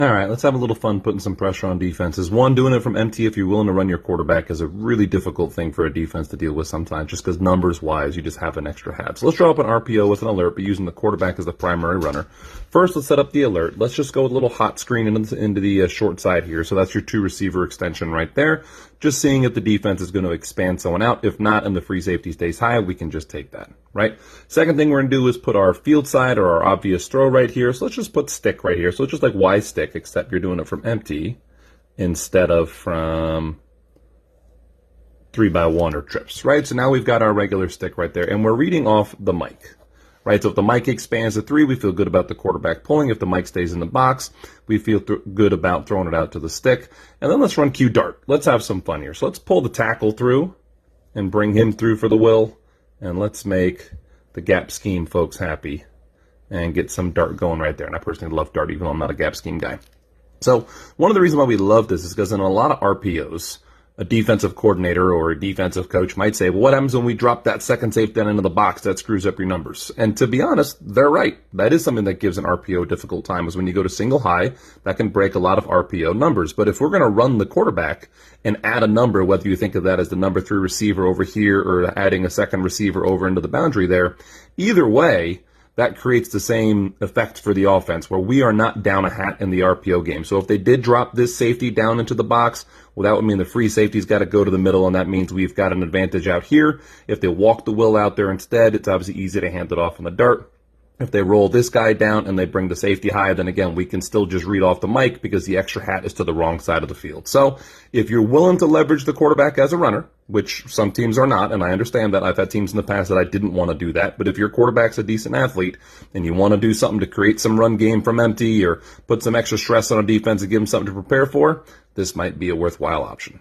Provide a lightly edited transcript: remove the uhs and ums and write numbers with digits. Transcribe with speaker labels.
Speaker 1: All right, let's have a little fun putting some pressure on defenses. One, doing it from empty if you're willing to run your quarterback is a really difficult thing for a defense to deal with sometimes, just because numbers-wise, you just have an extra hat. So let's draw up an RPO with an alert, but using the quarterback as the primary runner. First, let's set up the alert. Let's just go with a little hot screen into the short side here. So that's your two receiver extension right there. Just seeing if the defense is going to expand someone out. If not, and the free safety stays high, we can just take that, right? Second thing we're going to do is put our field side or our obvious throw right here. So let's just put stick right here. So it's just like Y stick, except you're doing it from empty instead of from 3x1 or trips, right? So now we've got our regular stick right there, and we're reading off the mic, right? So if the mic expands to 3, we feel good about the quarterback pulling. If the mic stays in the box, we feel good about throwing it out to the stick. And then let's run Q dart. Let's have some fun here. So let's pull the tackle through and bring him through for the will. And let's make the gap scheme folks happy and get some dart going right there. And I personally love dart, even though I'm not a gap scheme guy. So one of the reasons why we love this is because in a lot of RPOs, a defensive coordinator or a defensive coach might say, well, what happens when we drop that second safety down into the box? That screws up your numbers. And to be honest, they're right. That is something that gives an RPO a difficult time, is when you go to single high, that can break a lot of RPO numbers. But if we're going to run the quarterback and add a number, whether you think of that as the number 3 receiver over here or adding a second receiver over into the boundary there, either way, that creates the same effect for the offense, where we are not down a hat in the RPO game. So if they did drop this safety down into the box, well, that would mean the free safety's got to go to the middle, and that means we've got an advantage out here. If they walk the will out there instead, it's obviously easy to hand it off on the dart. If they roll this guy down and they bring the safety high, then again, we can still just read off the mic because the extra hat is to the wrong side of the field. So if you're willing to leverage the quarterback as a runner, which some teams are not, and I understand that. I've had teams in the past that I didn't want to do that. But if your quarterback's a decent athlete and you want to do something to create some run game from empty or put some extra stress on a defense and give them something to prepare for, this might be a worthwhile option.